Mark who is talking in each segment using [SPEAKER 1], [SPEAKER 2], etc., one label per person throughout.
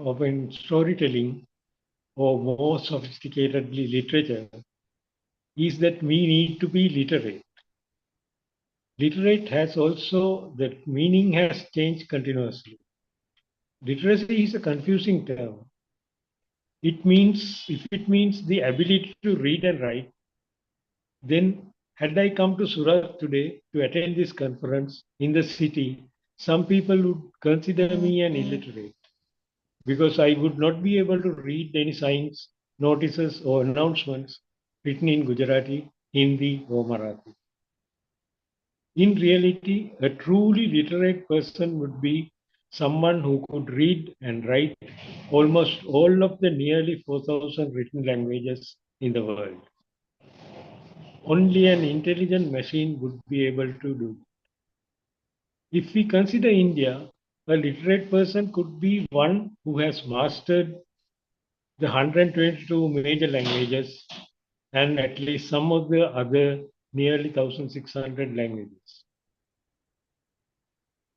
[SPEAKER 1] of in storytelling or more sophisticatedly literature is that we need to be literate. Literate has also, that meaning has changed continuously. Literacy is a confusing term. If it means the ability to read and write, then had I come to Surat today to attend this conference in the city, some people would consider me an illiterate because I would not be able to read any signs, notices, or announcements written in Gujarati, Hindi, or Marathi. In reality, a truly literate person would be someone who could read and write almost all of the nearly 4,000 written languages in the world. Only an intelligent machine would be able to do. If we consider India, a literate person could be one who has mastered the 122 major languages and at least some of the other nearly 1,600 languages.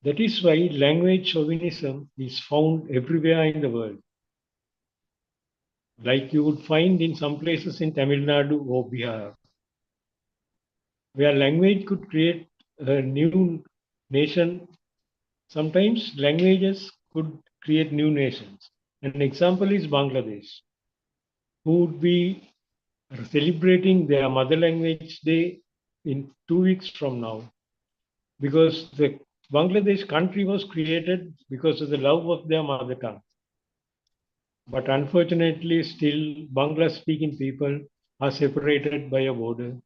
[SPEAKER 1] That is why language chauvinism is found everywhere in the world. Like you would find in some places in Tamil Nadu or Bihar, where language could create a new nation. Sometimes languages could create new nations. An example is Bangladesh, who would be celebrating their mother language day in 2 weeks from now, because the Bangladesh country was created because of the love of their mother tongue. But unfortunately, still Bangla speaking people are separated by a border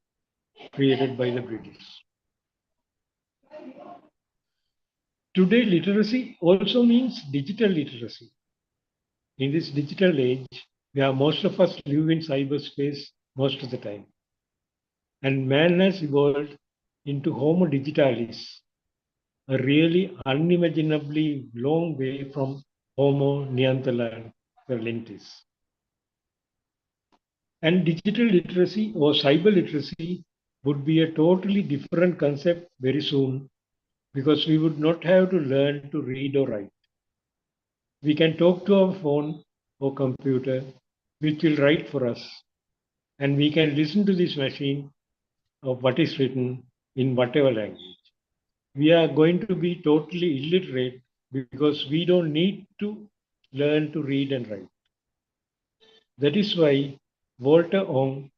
[SPEAKER 1] created by the British. Today, literacy also means digital literacy. In this digital age, where most of us live in cyberspace most of the time, and man has evolved into Homo digitalis, a really unimaginably long way from Homo neanderthalensis. And digital literacy or cyber literacy would be a totally different concept very soon, because we would not have to learn to read or write. We can talk to our phone or computer, which will write for us, and we can listen to this machine of what is written in whatever language. We are going to be totally illiterate because we don't need to learn to read and write. That is why Walter Ong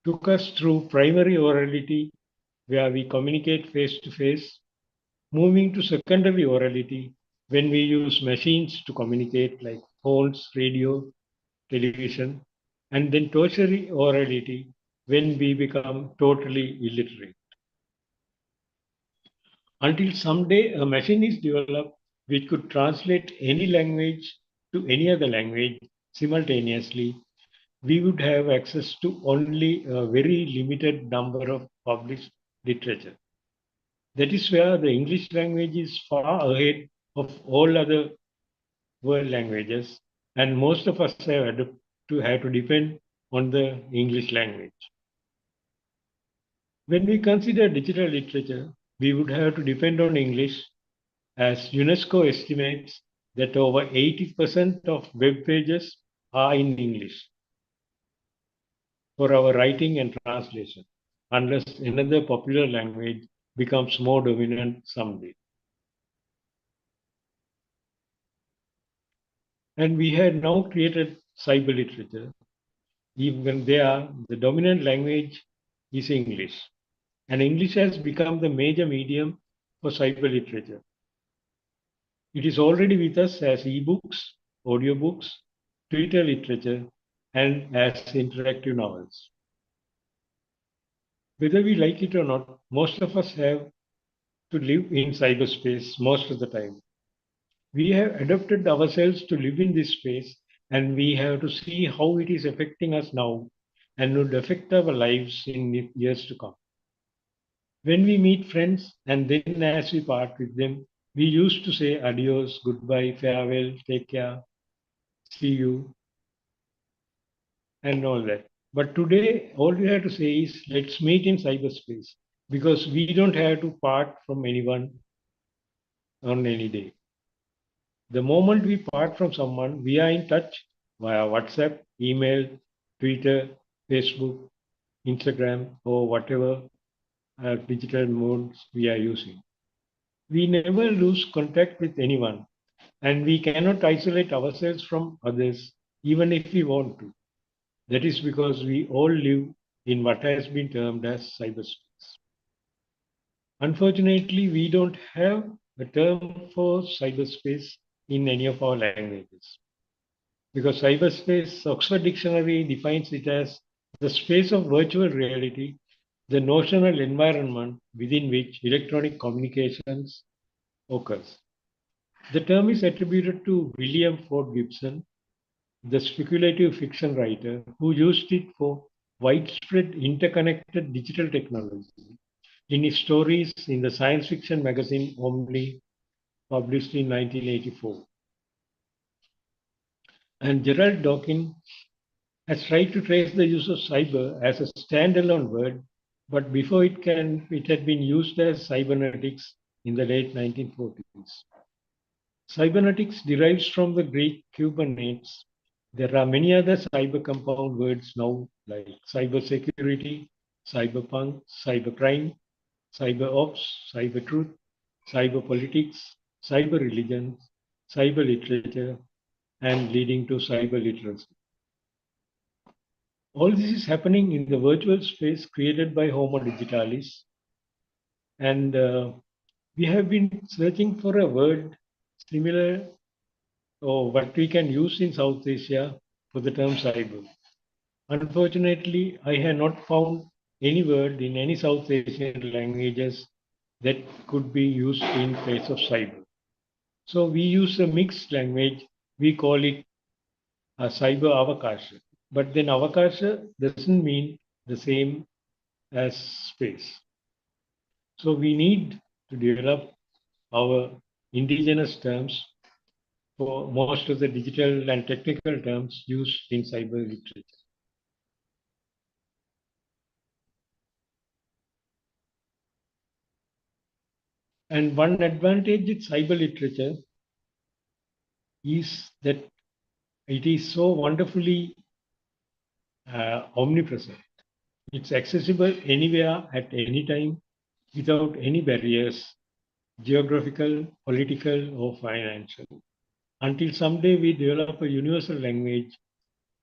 [SPEAKER 1] took us through primary orality, where we communicate face to face, moving to secondary orality, when we use machines to communicate like phones, radio, television, and then tertiary orality, when we become totally illiterate. Until someday a machine is developed which could translate any language to any other language simultaneously, we would have access to only a very limited number of published literature. That is where the English language is far ahead of all other world languages, and most of us have to depend on the English language. When we consider digital literature, we would have to depend on English, as UNESCO estimates that over 80% of web pages are in English for our writing and translation, unless another popular language becomes more dominant someday. And we had now created cyber literature. Even there, the dominant language is English. And English has become the major medium for cyber literature. It is already with us as ebooks, audiobooks, Twitter literature, and as interactive novels. Whether we like it or not, most of us have to live in cyberspace most of the time. We have adapted ourselves to live in this space, and we have to see how it is affecting us now and would affect our lives in years to come. When we meet friends and then as we part with them, we used to say adios, goodbye, farewell, take care, see you, and all that. But today, all we have to say is let's meet in cyberspace, because we don't have to part from anyone on any day. The moment we part from someone, we are in touch via WhatsApp, email, Twitter, Facebook, Instagram, or whatever digital modes we are using. We never lose contact with anyone, and we cannot isolate ourselves from others even if we want to. That is because we all live in what has been termed as cyberspace. Unfortunately, we don't have a term for cyberspace in any of our languages. Because cyberspace, Oxford Dictionary defines it as the space of virtual reality, the notional environment within which electronic communications occurs. The term is attributed to William Ford Gibson, the speculative fiction writer who used it for widespread interconnected digital technology in his stories in the science fiction magazine Omni, published in 1984. And Gerald Dawkins has tried to trace the use of cyber as a standalone word, but before it had been used as cybernetics in the late 1940s. Cybernetics derives from the Greek kybernetes. There are many other cyber compound words now like cybersecurity, cyberpunk, cybercrime, cyber ops, cyber truth, cyber politics, cyber religion, cyber literature, and leading to cyber literacy. All this is happening in the virtual space created by Homo Digitalis. And we have been searching for a word similar or what we can use in South Asia for the term cyber. Unfortunately, I have not found any word in any South Asian languages that could be used in place of cyber. So we use a mixed language. We call it a cyber avakasha. But then avakasha doesn't mean the same as space. So we need to develop our indigenous terms for most of the digital and technical terms used in cyber literature. And one advantage with cyber literature is that it is so wonderfully omnipresent. It's accessible anywhere at any time without any barriers, geographical, political, or financial. Until someday we develop a universal language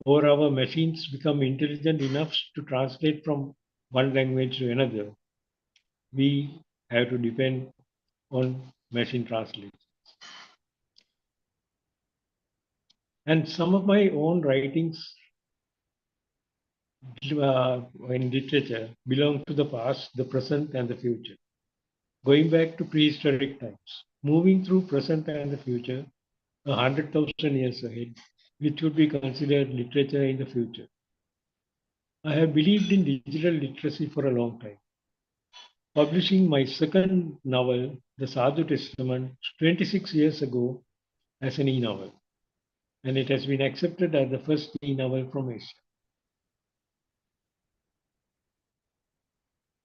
[SPEAKER 1] or our machines become intelligent enough to translate from one language to another, we have to depend on machine translation. And some of my own writings in literature belong to the past, the present, and the future. Going back to prehistoric times, moving through present and the future, 100,000 years ahead, which would be considered literature in the future. I have believed in digital literacy for a long time. Publishing my second novel, The Sadhu Testament, 26 years ago as an e-novel, and it has been accepted as the first e-novel from Asia.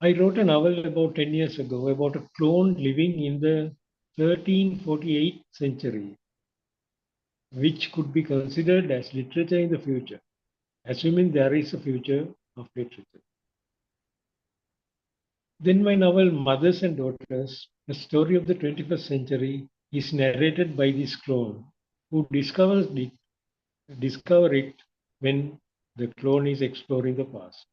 [SPEAKER 1] I wrote a novel about 10 years ago about a clone living in the 1348 century, which could be considered as literature in the future, assuming there is a future of literature. Then my novel Mothers and Daughters, a story of the 21st century, is narrated by this clone who discover it when the clone is exploring the past.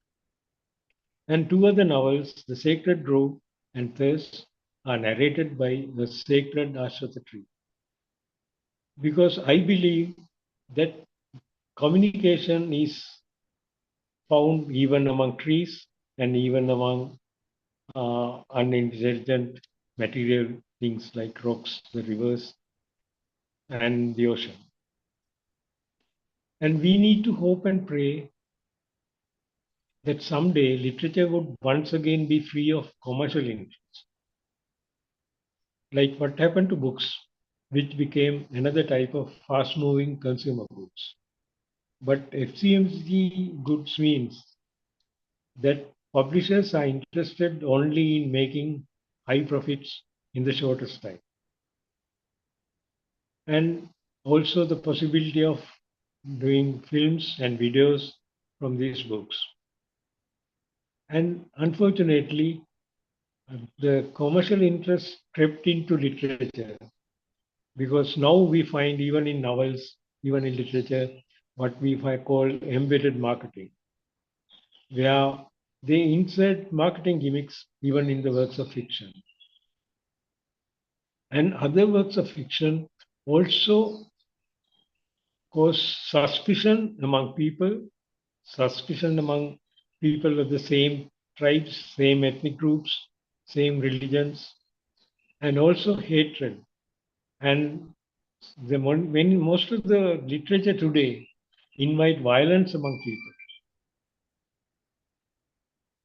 [SPEAKER 1] And two other novels, The Sacred Grove and Thirst, are narrated by the sacred Ashwatha tree. Because I believe that communication is found even among trees and even among unintelligent material things like rocks, the rivers, and the ocean. And we need to hope and pray that someday literature would once again be free of commercial influence. Like what happened to books, which became another type of fast moving consumer goods. But FCMG goods means that publishers are interested only in making high profits in the shortest time. and also the possibility of doing films and videos from these books. And unfortunately, the commercial interest crept into literature because now we find even in novels, even in literature, what we might call embedded marketing, where they insert marketing gimmicks even in the works of fiction. And other works of fiction also cause suspicion among people of the same tribes, same ethnic groups, same religions, and also hatred. And when most of the literature today invite violence among people.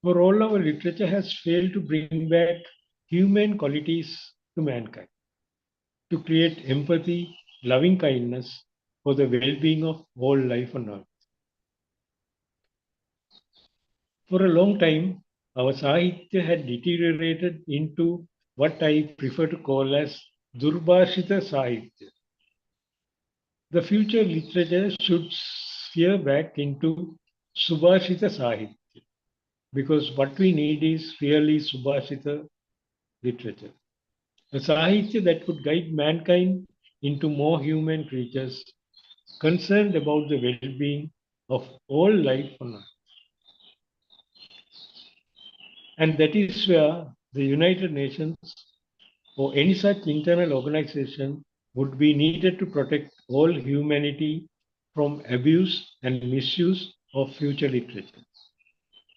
[SPEAKER 1] For all our literature has failed to bring back human qualities to mankind, to create empathy, loving kindness for the well-being of all life on earth. For a long time, our Sahitya had deteriorated into what I prefer to call as Durbhashita Sahitya. The future literature should steer back into Subhashita Sahitya because what we need is really Subhashita literature. A Sahitya that could guide mankind into more human creatures concerned about the well being of all life on earth. And that is where the United Nations or any such internal organization would be needed to protect all humanity from abuse and misuse of future literature,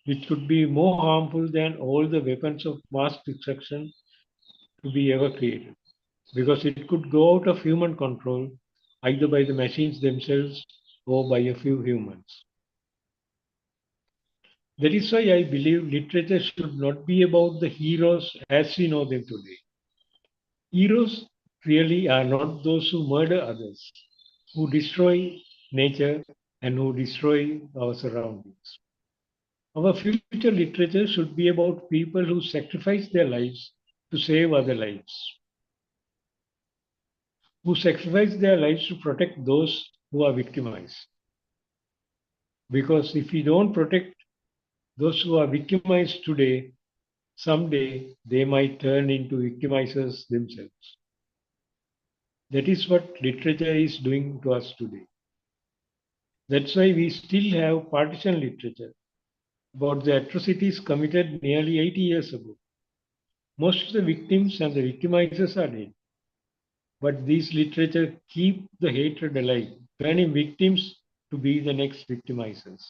[SPEAKER 1] which could be more harmful than all the weapons of mass destruction to be ever created, because it could go out of human control either by the machines themselves or by a few humans. That is why I believe literature should not be about the heroes as we know them today. Heroes really are not those who murder others, who destroy nature, and who destroy our surroundings. Our future literature should be about people who sacrifice their lives to save other lives, who sacrifice their lives to protect those who are victimized. Because if we don't protect those who are victimized today, someday they might turn into victimizers themselves. That is what literature is doing to us today. That's why we still have partisan literature about the atrocities committed nearly 80 years ago. Most of the victims and the victimizers are dead. But these literature keep the hatred alive, turning victims to be the next victimizers.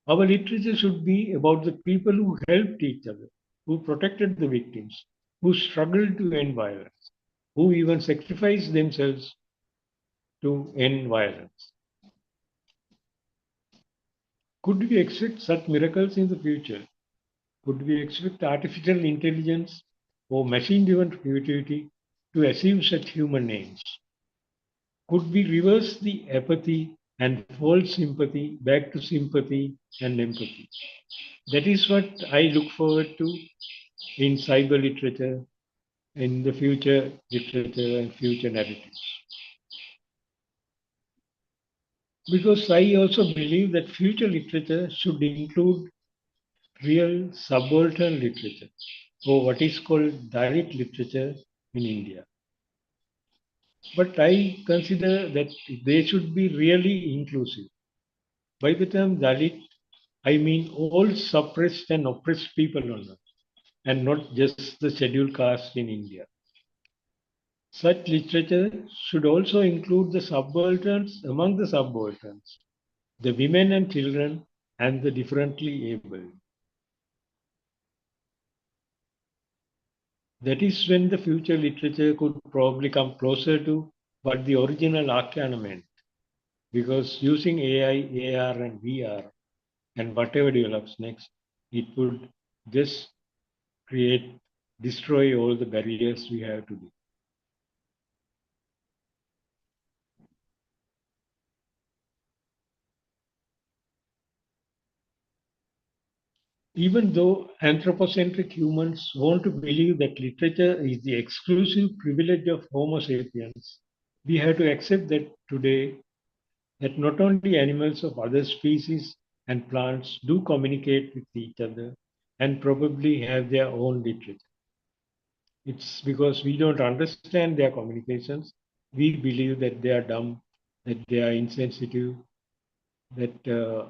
[SPEAKER 1] Our literature should be about the people who helped each other, who protected the victims, who struggled to end violence, who even sacrificed themselves to end violence. Could we expect such miracles in the future? Could we expect artificial intelligence or machine driven creativity to achieve such human aims? Could we reverse the apathy and false sympathy back to sympathy and empathy? That is what I look forward to in cyber literature, in the future literature and future narratives. Because I also believe that future literature should include real subaltern literature, or what is called Dalit literature in India. But I consider that they should be really inclusive. By the term Dalit, I mean all suppressed and oppressed people on earth, and not just the scheduled caste in India. Such literature should also include the subalterns among the subalterns, the women and children, and the differently able. That is when the future literature could probably come closer to what the original Akyana meant. Because using AI, AR, and VR, and whatever develops next, it would just create, destroy all the barriers we have today. Even though anthropocentric humans want to believe that literature is the exclusive privilege of Homo sapiens, we have to accept that today that not only animals of other species and plants do communicate with each other and probably have their own literature. It's because we don't understand their communications. We believe that they are dumb, that they are insensitive, that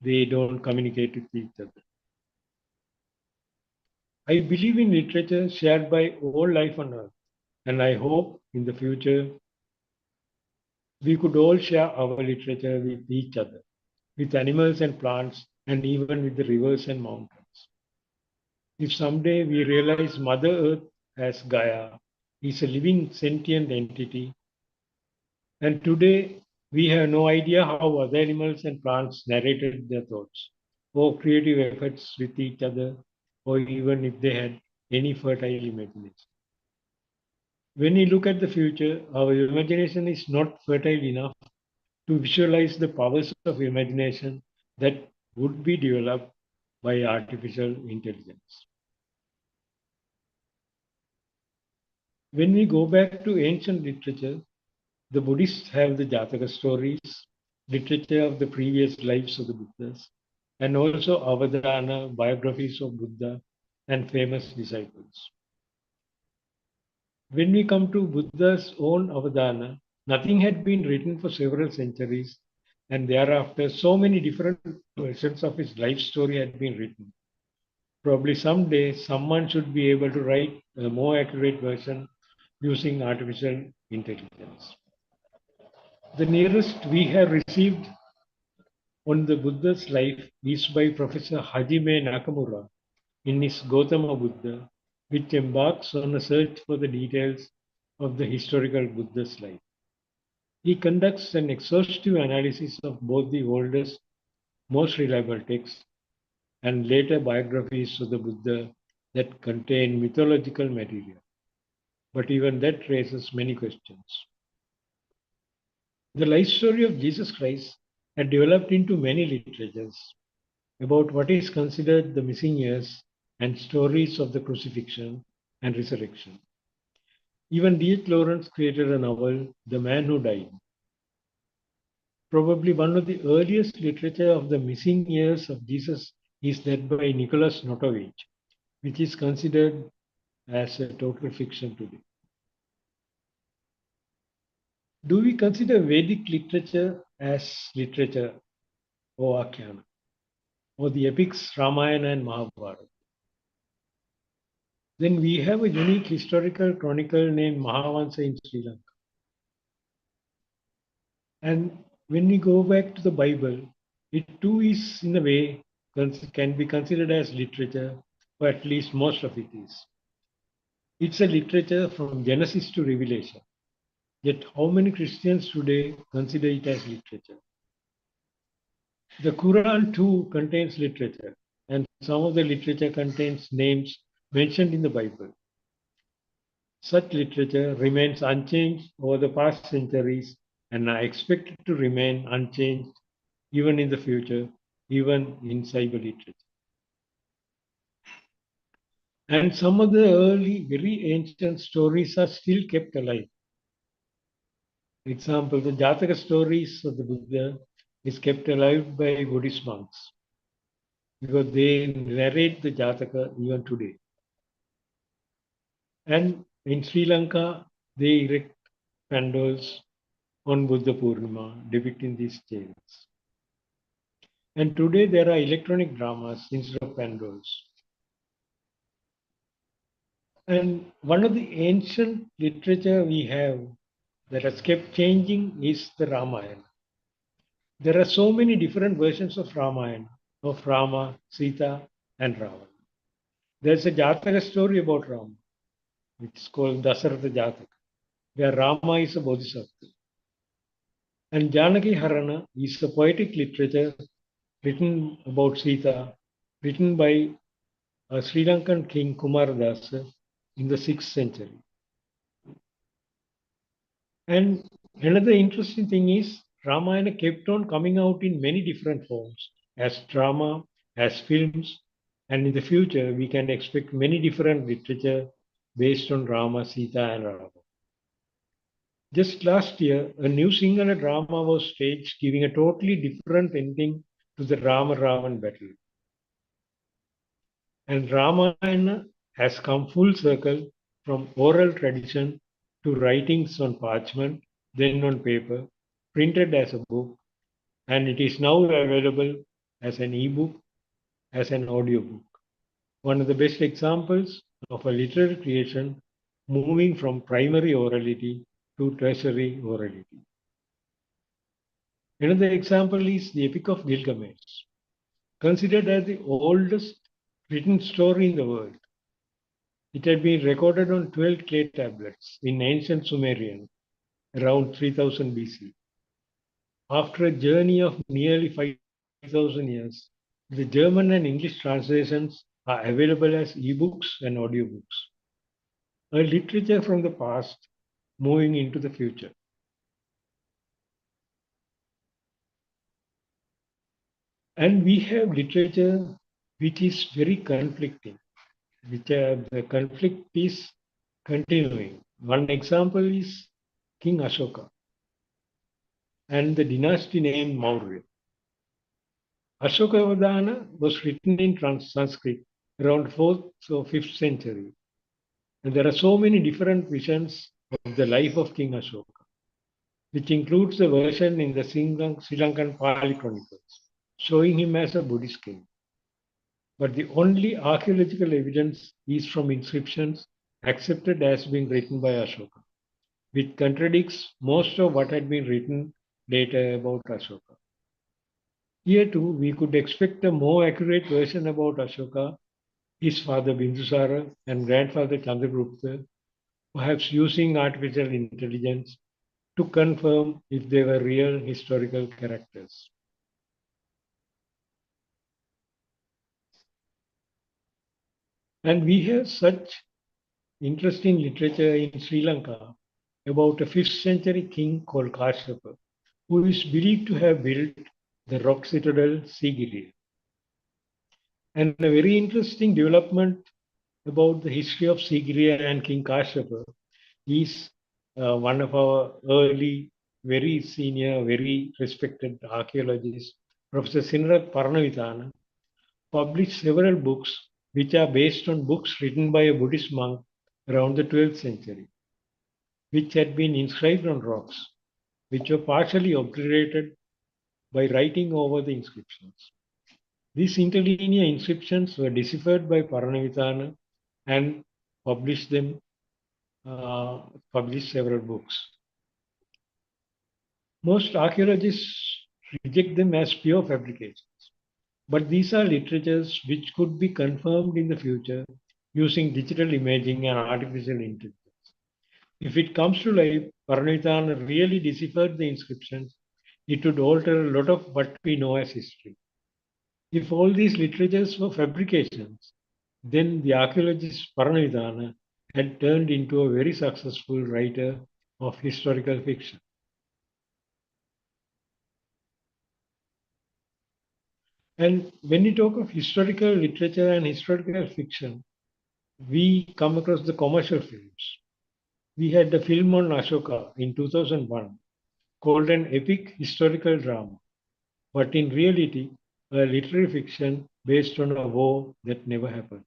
[SPEAKER 1] they don't communicate with each other. I believe in literature shared by all life on earth, and I hope in the future we could all share our literature with each other, with animals and plants, and even with the rivers and mountains. If someday we realize Mother Earth as Gaia is a living sentient entity, and today we have no idea how other animals and plants narrated their thoughts, or creative efforts with each other, or even if they had any fertile imagination. When we look at the future, our imagination is not fertile enough to visualize the powers of imagination that would be developed by artificial intelligence. When we go back to ancient literature, the Buddhists have the Jataka stories, literature of the previous lives of the Buddhas, and also Avadana biographies of Buddha and famous disciples. When we come to Buddha's own Avadana, nothing had been written for several centuries, and thereafter, so many different versions of his life story had been written. Probably someday, someone should be able to write a more accurate version using artificial intelligence. The nearest we have received on the Buddha's life is by Professor Hajime Nakamura in his Gautama Buddha, which embarks on a search for the details of the historical Buddha's life. He conducts an exhaustive analysis of both the oldest, most reliable texts and later biographies of the Buddha that contain mythological material. But even that raises many questions. The life story of Jesus Christ had developed into many literatures about what is considered the missing years and stories of the crucifixion and resurrection. Even D.H. Lawrence created a novel, The Man Who Died. Probably one of the earliest literature of the missing years of Jesus is that by Nicholas Notovich, which is considered as a total fiction today. Do we consider Vedic literature as literature or Akhyana, or the epics Ramayana and Mahabharata? Then we have a unique historical chronicle named Mahavansa in Sri Lanka. And when we go back to the Bible, it too is, in a way, can be considered as literature, or at least most of it is. It's a literature from Genesis to Revelation. Yet, how many Christians today consider it as literature? The Quran too contains literature, and some of the literature contains names mentioned in the Bible. Such literature remains unchanged over the past centuries and are expected to remain unchanged even in the future, even in cyber literature. And some of the early, very ancient stories are still kept alive. For example, the Jataka stories of the Buddha is kept alive by Buddhist monks because they narrate the Jataka even today. And in Sri Lanka, they erect pandals on Buddha Purnima depicting these tales. And today there are electronic dramas instead of pandals. And one of the ancient literature we have that has kept changing is the Ramayana. There are so many different versions of Ramayana, of Rama, Sita, and Ravana. There's a Jataka story about Rama, which is called Dasaratha Jataka, where Rama is a bodhisattva. And Janaki Harana is a poetic literature written about Sita, written by a Sri Lankan king Kumaradasa in the 6th century. And another interesting thing is Ramayana kept on coming out in many different forms as drama, as films, And in the future, we can expect many different literature based on Rama, Sita, and Rama. Just last year, a new Sinhala drama was staged, giving a totally different ending to the Rama Ravan battle. And Ramayana has come full circle from oral tradition to writings on parchment, then on paper, printed as a book, and it is now available as an e-book, as an audiobook. One of the best examples of a literary creation moving from primary orality to tertiary orality. Another example is the Epic of Gilgamesh, considered as the oldest written story in the world. It had been recorded on 12 clay tablets in ancient Sumerian around 3000 BC. After a journey of nearly 5,000 years, the German and English translations are available as ebooks and audiobooks. A literature from the past moving into the future. And we have literature which is very conflicting, which the conflict is continuing. One example is King Ashoka and the dynasty named Maurya. Ashokavadana was written in Sanskrit around 4th or 5th century. And there are so many different visions of the life of King Ashoka, which includes the version in the Sri Lankan Pali Chronicles, showing him as a Buddhist king. But the only archaeological evidence is from inscriptions accepted as being written by Ashoka, which contradicts most of what had been written later about Ashoka. Here too, we could expect a more accurate version about Ashoka, his father Bindusara and grandfather Chandragupta, perhaps using artificial intelligence to confirm if they were real historical characters. And we have such interesting literature in Sri Lanka about a 5th century king called Kashyapa, who is believed to have built the rock citadel Sigiriya. And a very interesting development about the history of Sigiriya and King Kashyapa is one of our early, very senior, very respected archaeologists, Professor Sinrat Paranavithana, published several books which are based on books written by a Buddhist monk around the 12th century, which had been inscribed on rocks, which were partially obliterated by writing over the inscriptions. These interlinear inscriptions were deciphered by Paranavithana and published several books. Most archaeologists reject them as pure fabrications, but these are literatures which could be confirmed in the future using digital imaging and artificial intelligence. If it comes to life, Paranavithana really deciphered the inscriptions, it would alter a lot of what we know as history. If all these literatures were fabrications, then the archaeologist Paranavithana had turned into a very successful writer of historical fiction. And when we talk of historical literature and historical fiction, we come across the commercial films. We had the film on Ashoka in 2001 called an epic historical drama, but in reality, a literary fiction based on a war that never happened.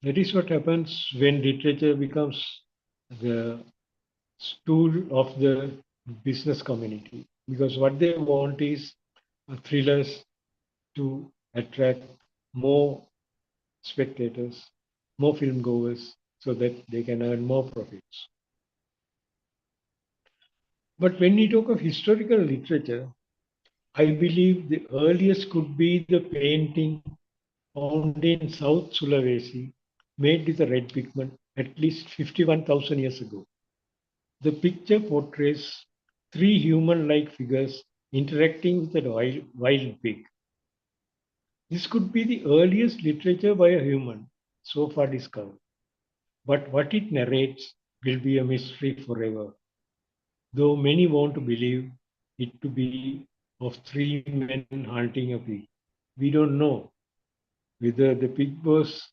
[SPEAKER 1] That is what happens when literature becomes the tool of the business community, because what they want is thrillers to attract more spectators, more film goers, so that they can earn more profits. But when we talk of historical literature, I believe the earliest could be the painting found in South Sulawesi, made with a red pigment at least 51,000 years ago. The picture portrays three human-like figures interacting with a wild pig. This could be the earliest literature by a human so far discovered. But what it narrates will be a mystery forever, though many want to believe it to be of three men hunting a pig. We don't know whether the pig was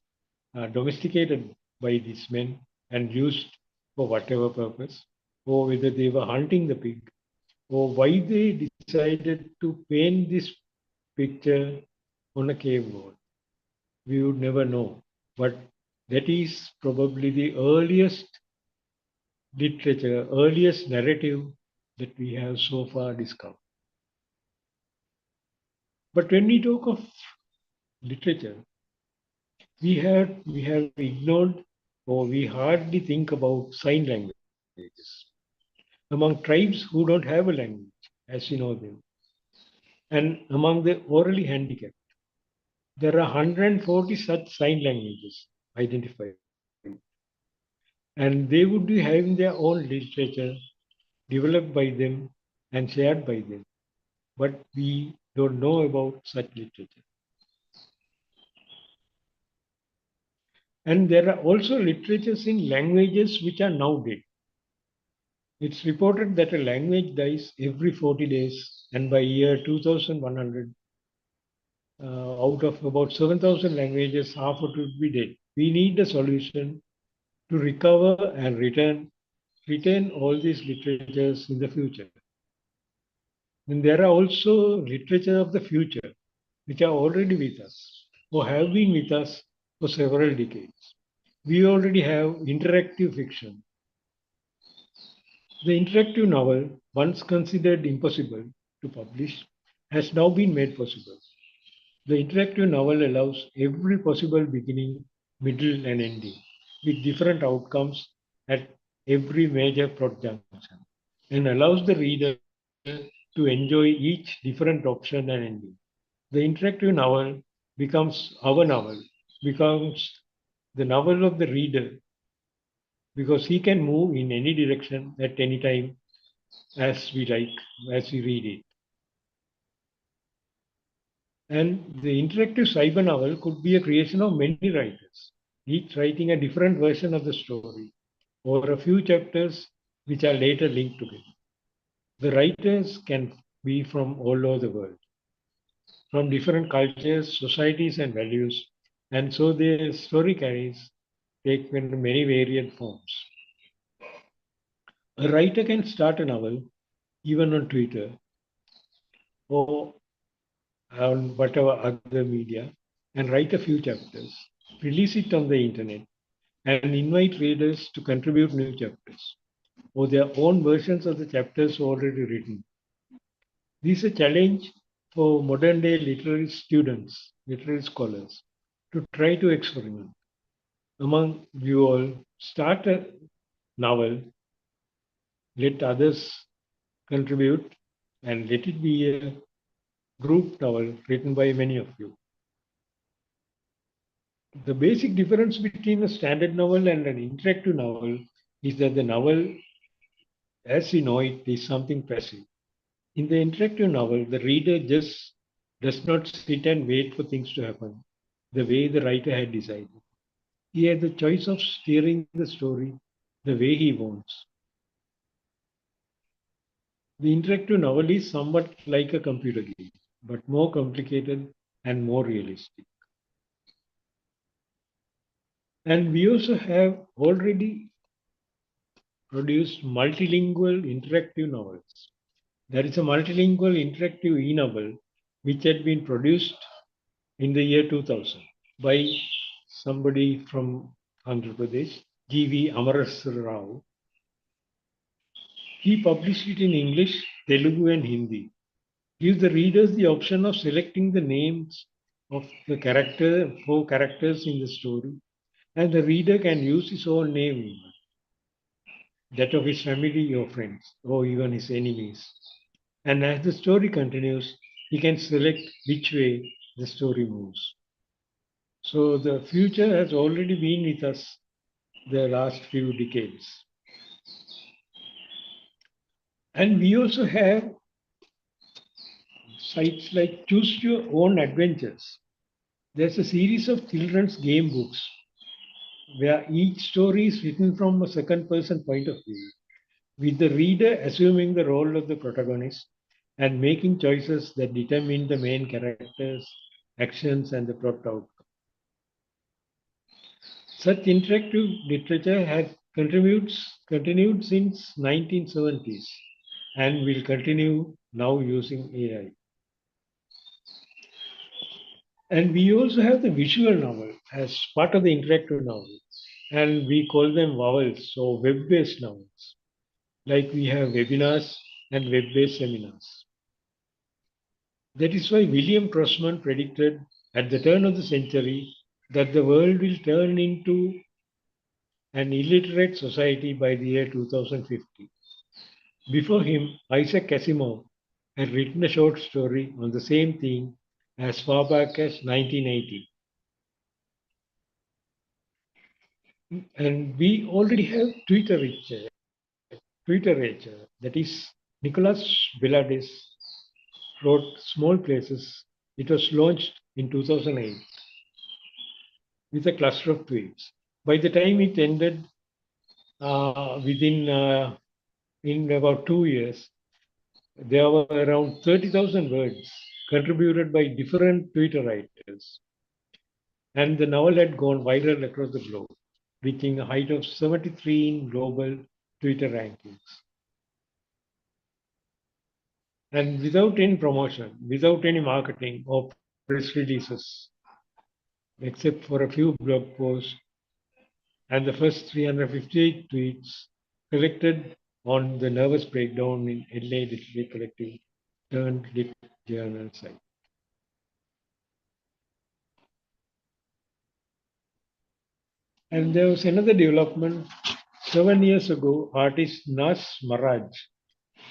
[SPEAKER 1] domesticated by these men and used for whatever purpose, or whether they were hunting the pig, or why they decided to paint this picture on a cave wall. We would never know. But that is probably the earliest literature, earliest narrative that we have so far discovered. But when we talk of literature, we have ignored or we hardly think about sign languages among tribes who don't have a language as we know them, and among the orally handicapped. There are 140 such sign languages identified, and they would be having their own literature developed by them and shared by them. But we don't know about such literature. And there are also literatures in languages which are now dead. It's reported that a language dies every 40 days, and by year 2100, out of about 7,000 languages, half would be dead. We need a solution to recover and retain all these literatures in the future. And there are also literature of the future, which are already with us, or have been with us for several decades. We already have interactive fiction. The interactive novel, once considered impossible to publish, has now been made possible. The interactive novel allows every possible beginning, middle, and ending, with different outcomes at every major plot junction, and allows the reader to enjoy each different option and ending. The interactive novel becomes our novel, becomes the novel of the reader, because he can move in any direction at any time as we like, as we read it. And the interactive cyber novel could be a creation of many writers, each writing a different version of the story, or a few chapters which are later linked together. The writers can be from all over the world, from different cultures, societies, and values, and so their story carries take many varied forms. A writer can start a novel even on Twitter or on whatever other media and write a few chapters, release it on the internet, and invite readers to contribute new chapters or their own versions of the chapters already written. This is a challenge for modern day literary students, literary scholars, to try to experiment. Among you all, start a novel, let others contribute, and let it be a group novel written by many of you. The basic difference between a standard novel and an interactive novel is that the novel, as we know it, is something passive. In the interactive novel, the reader just does not sit and wait for things to happen the way the writer had decided. He has the choice of steering the story the way he wants. The interactive novel is somewhat like a computer game, but more complicated and more realistic. And we also have already produced multilingual interactive novels. There is a multilingual interactive e-novel which had been produced in the year 2000 by somebody from Andhra Pradesh, G.V. Amarasra Rao. He published it in English, Telugu, and Hindi. Gives the readers the option of selecting the names of the four characters in the story, and the reader can use his own name, that of his family or friends, or even his enemies. And as the story continues, he can select which way the story moves. So the future has already been with us the last few decades. And we also have sites like Choose Your Own Adventures. There's a series of children's game books where each story is written from a second person point of view, with the reader assuming the role of the protagonist, and the story continues. And the reader can choose which way the story moves. So the future has already been with us the last few decades. And we also have sites like Choose Your Own Adventures. There's a series of children's game books where each story is written from a second person point of view, and making choices that determine the main characters, actions, and the plot outcome. Such interactive literature has continued since 1970s and will continue now using AI. And we also have the visual novel as part of the interactive novel, and we call them vowels, so web-based novels. Like we have webinars and web-based seminars. That is why William Crossman predicted at the turn of the century that the world will turn into an illiterate society by the year 2050. Before him, Isaac Asimov had written a short story on the same theme as far back as 1980. And we already have Twitter Age, that is Nicholas Beladis wrote Small Places. It was launched in 2008 with a cluster of tweets. By the time it ended, within in about 2 years, there were around 30,000 words contributed by different Twitter writers. And the novel had gone viral across the globe, reaching a height of 73 in global Twitter rankings. And without any promotion, without any marketing or press releases, except for a few blog posts and the first 358 tweets collected on the nervous breakdown in Adelaide Literary Collective turned lit journal site. And there was another development. 7 years ago, artist Nas Maraj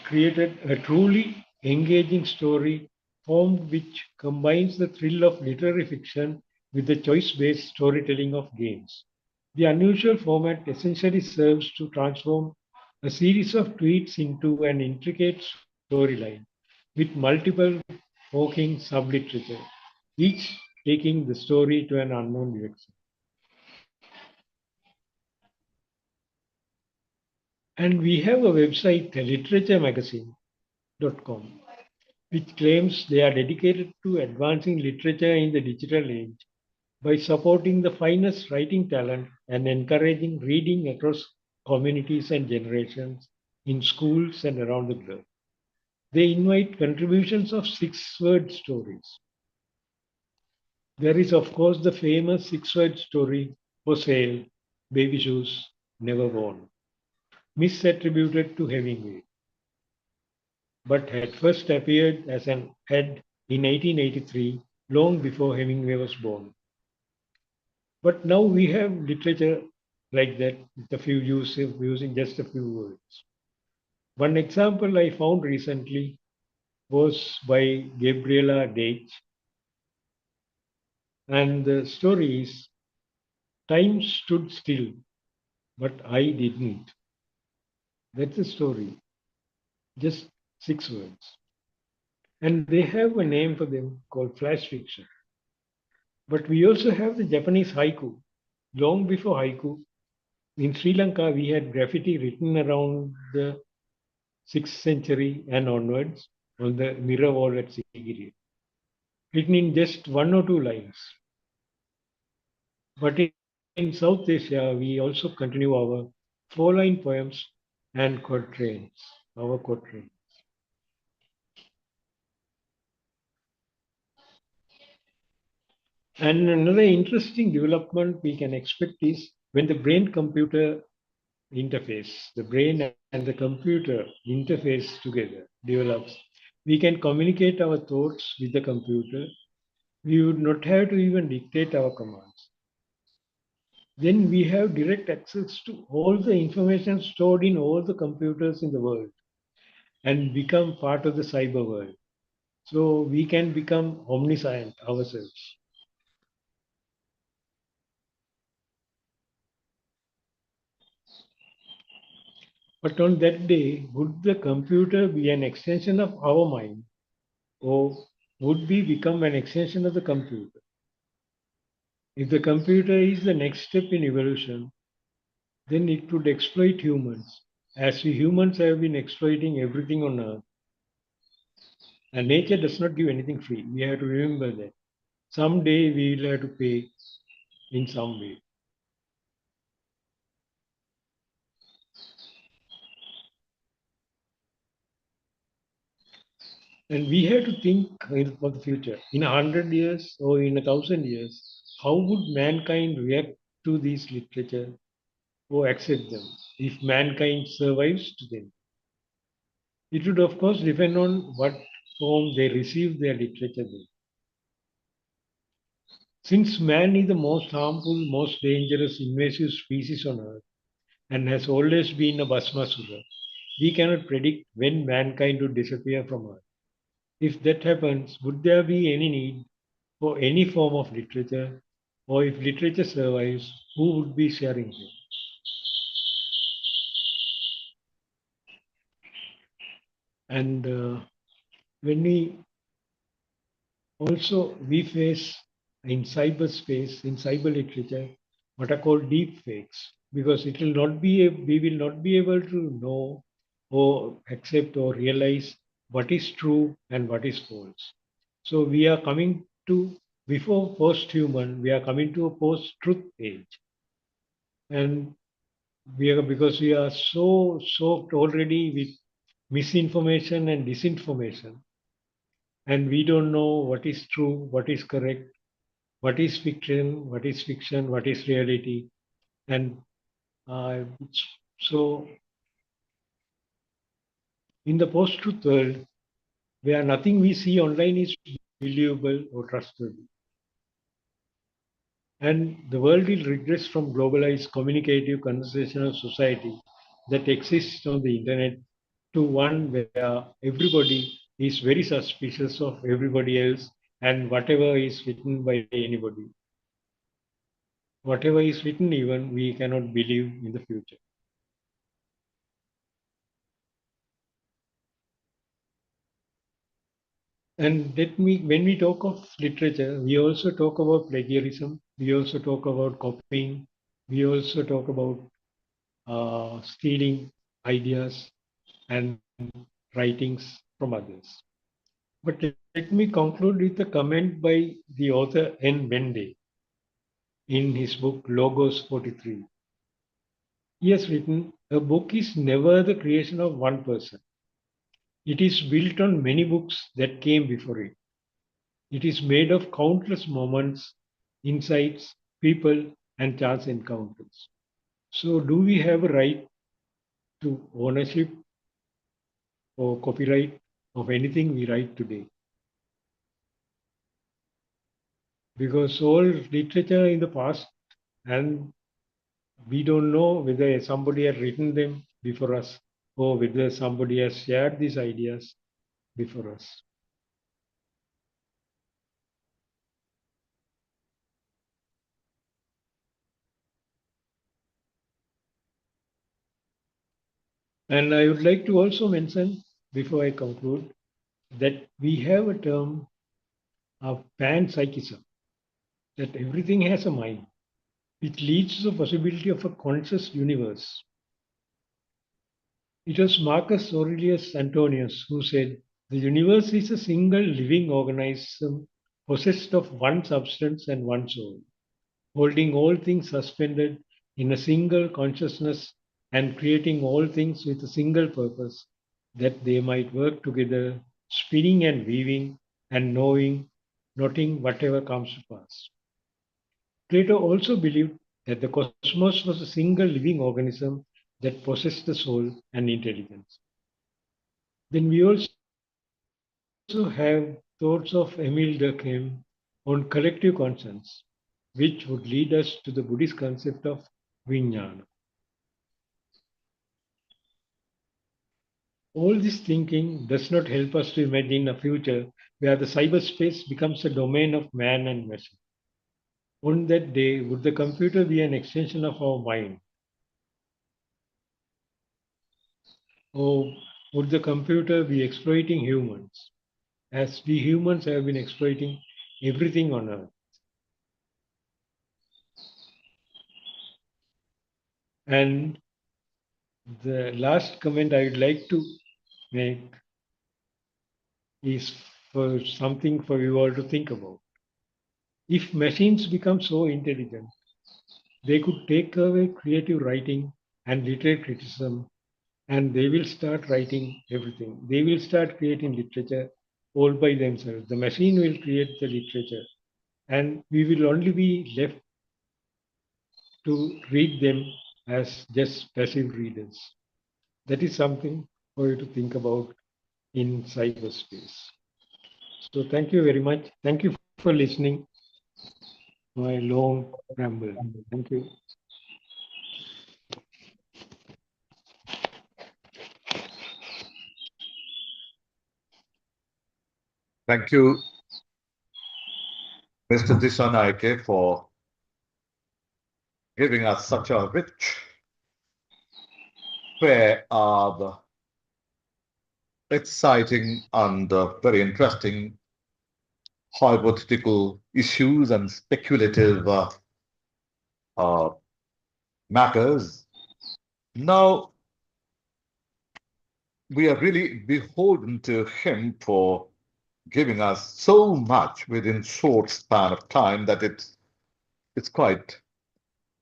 [SPEAKER 1] created a truly engaging story form which combines the thrill of literary fiction with the choice-based storytelling of games. The unusual format essentially serves to transform a series of tweets into an intricate storyline with multiple Hawking subliterature, each taking the story to an unknown direction. And we have a website, literaturemagazine.com, which claims they are dedicated to advancing literature in the digital age by supporting the finest writing talent and encouraging reading across communities and generations in schools and around the globe. They invite contributions of 6 word stories. There is, of course, the famous 6 word story, For Sale, Baby Shoes, Never Worn, misattributed to Hemingway, but had first appeared as an ad in 1883, long before Hemingway was born. But now we have literature like that, with a few using just a few words. One example I found recently was by Gabriela Deitch, and the story is Time Stood Still, but I didn't. That's the story, just 6 words. And they have a name for them called flash fiction. But we also have the Japanese haiku. Long before haiku, in Sri Lanka, we had graffiti written around the 6th century and onwards on the mirror wall at Sigiriya, written in just 1 or 2 lines. But in South Asia, we also continue our 4 line poems and quatrains, our quatrains. And another interesting development we can expect is when the brain computer interface, the brain and the computer interface together develops, we can communicate our thoughts with the computer. We would not have to even dictate our commands. Then we have direct access to all the information stored in all the computers in the world and become part of the cyber world. So we can become omniscient ourselves. But on that day, would the computer be an extension of our mind, or would we become an extension of the computer? If the computer is the next step in evolution, then it would exploit humans, as we humans have been exploiting everything on Earth. And nature does not give anything free. We have to remember that. Someday we will have to pay in some way. And we have to think for the future. In 100 years or in 1,000 years, how would mankind react to these literature or accept them if mankind survives to them? It would, of course, depend on what form they receive their literature in. Since man is the most harmful, most dangerous, invasive species on Earth and has always been a Bhasmasura, we cannot predict when mankind would disappear from Earth. If that happens, would there be any need for any form of literature? Or if literature survives, who would be sharing it? And when we also we face in cyberspace, in cyber literature, what are called deep fakes, because it will not be we will not be able to know or accept or realize what is true and what is false. So we are coming to before post-human, we are coming to a post-truth age, and we are because we are so soaked already with misinformation and disinformation, and we don't know what is true, what is correct, what is fiction, what is reality. And uh, so, in the post truth world, where nothing we see online is believable or trustworthy, and the world will regress from globalized, communicative, conversational society that exists on the internet to one where everybody is very suspicious of everybody else and whatever is written by anybody. Whatever is written, even we cannot believe in the future. And when we talk of literature, we also talk about plagiarism, we also talk about copying, we also talk about stealing ideas and writings from others. But let me conclude with a comment by the author N. Bende in his book Logos 43. He has written, a book is never the creation of one person. It is built on many books that came before it. It is made of countless moments, insights, people, and chance encounters. So, do we have a right to ownership or copyright of anything we write today? Because all literature in the past, and we don't know whether somebody had written them before us or whether somebody has shared these ideas before us. And I would like to also mention, before I conclude, that we have a term of panpsychism, that everything has a mind. It leads to the possibility of a conscious universe. It was Marcus Aurelius Antonius who said, the universe is a single living organism possessed of one substance and one soul, holding all things suspended in a single consciousness and creating all things with a single purpose, that they might work together, spinning and weaving and knowing, noting whatever comes to pass. Plato also believed that the cosmos was a single living organism that possessed the soul and intelligence. Then we also have thoughts of Emile Durkheim on collective conscience, which would lead us to the Buddhist concept of Vijnana. All this thinking does not help us to imagine a future where the cyberspace becomes a domain of man and machine. On that day, would the computer be an extension of our mind? Or would the computer be exploiting humans, as we humans have been exploiting everything on Earth? And the last comment I would like to make is for something for you all to think about. If machines become so intelligent, they could take away creative writing and literary criticism, and they will start writing everything. They will start creating literature all by themselves. The machine will create the literature, and we will only be left to read them as just passive readers. That is something for you to think about in cyberspace. So thank you very much. Thank you for listening to my long ramble. Thank you.
[SPEAKER 2] Thank you, Mr. Disanaike, for giving us such a rich pair of exciting and very interesting hypothetical issues and speculative uh, matters. Now, we are really beholden to him for giving us so much within short span of time that it's quite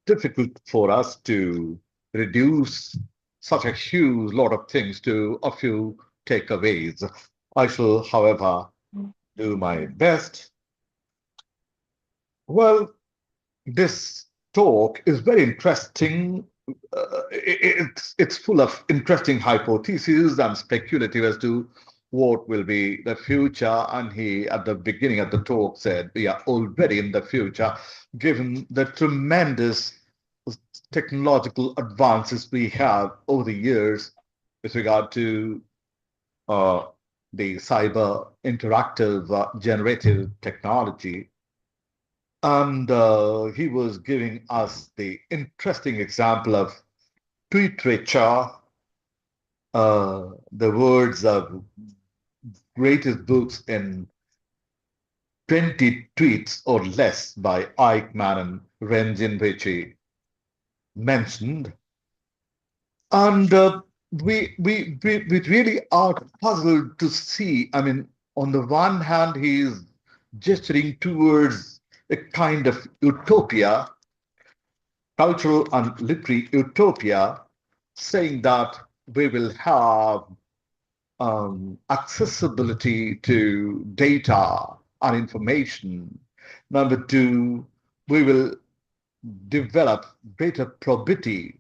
[SPEAKER 2] difficult for us to reduce such a huge lot of things to a few takeaways. I shall, however, do my best. Well, this talk is very interesting. It's full of interesting hypotheses and speculative as to what will be the future. And he, at the beginning of the talk, said we are already in the future, given the tremendous technological advances we have over the years with regard to uh, the cyber interactive generative technology. And he was giving us the interesting example of tweeterature, the words of greatest books in 20 tweets or less by Eichmann and Renjin, which he mentioned. And we really are puzzled to see. I mean, on the one hand, he is gesturing towards a kind of utopia, cultural and literary utopia, saying that we will have accessibility to data and information. Number two, we will develop greater probity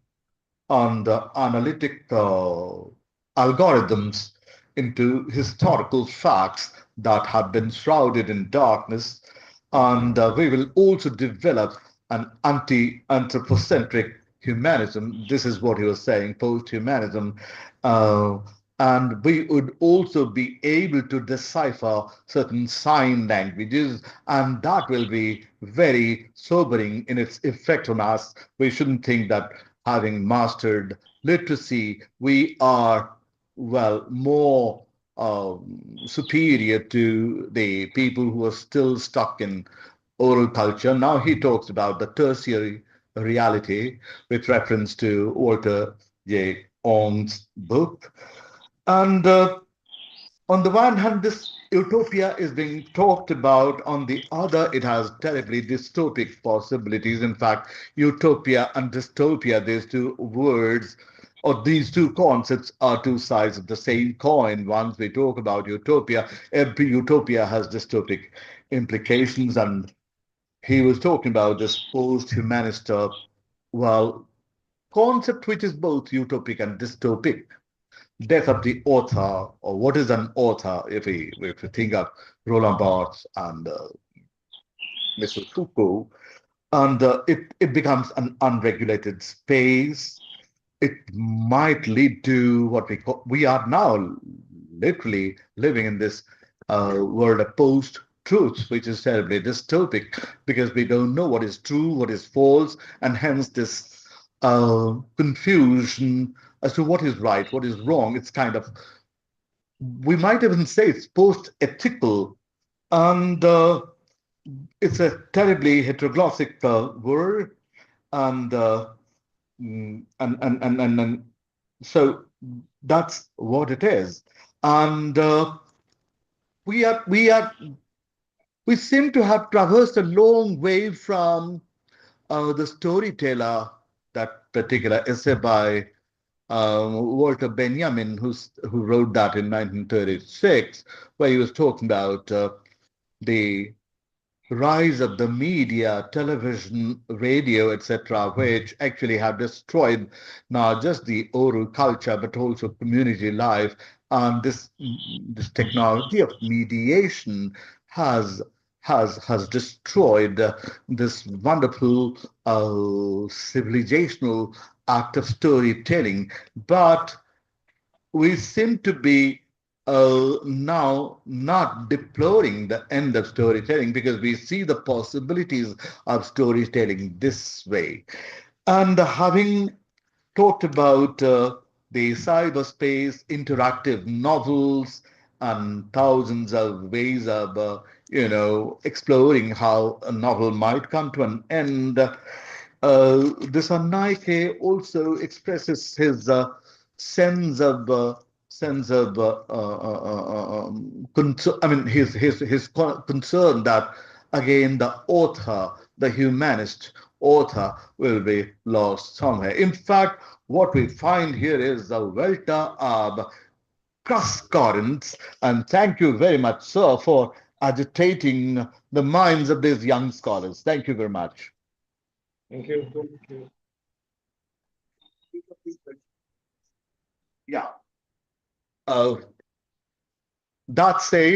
[SPEAKER 2] on the analytic algorithms into historical facts that have been shrouded in darkness. And we will also develop an anthropocentric humanism. This is what he was saying, post humanism. Uh, and we would also be able to decipher certain sign languages, and that will be very sobering in its effect on us. We shouldn't think that having mastered literacy, we are, well, more superior to the people who are still stuck in oral culture. Now he talks about the tertiary reality with reference to Walter J. Ong's book. And on the one hand, this utopia is being talked about. On the other, it has terribly dystopic possibilities. In fact, utopia and dystopia, these two words or these two concepts are two sides of the same coin. Once we talk about utopia, every utopia has dystopic implications. And he was talking about this post-humanist, well, concept which is both utopic and dystopic. Death of the author, or what is an author, if we think of Roland Barthes and Mr. Foucault, and it becomes an unregulated space. It might lead to what we are now literally living in this world of post truth, which is terribly dystopic because we don't know what is true, what is false, and hence this confusion as to what is right, what is wrong. It's kind of, we might even say it's post-ethical, and it's a terribly heteroglossic word, and, and so that's what it is. And we seem to have traversed a long way from the storyteller, that particular essay by Walter Benjamin, who wrote that in 1936, where he was talking about the rise of the media, television, radio, etc., which actually have destroyed not just the oral culture but also community life. And this technology of mediation has has destroyed this wonderful civilizational act of storytelling. But we seem to be now not deploring the end of storytelling because we see the possibilities of storytelling this way. And having talked about the cyberspace, interactive novels, and thousands of ways of exploring how a novel might come to an end. This Nike also expresses his sense of concern. I mean, his concern that again the author, the humanist author, will be lost somewhere. In fact, what we find here is the welter of cross currents. And thank you very much, sir, for agitating the minds of these young scholars. Thank you very much.
[SPEAKER 1] Thank you. Thank you.
[SPEAKER 2] Yeah. That said,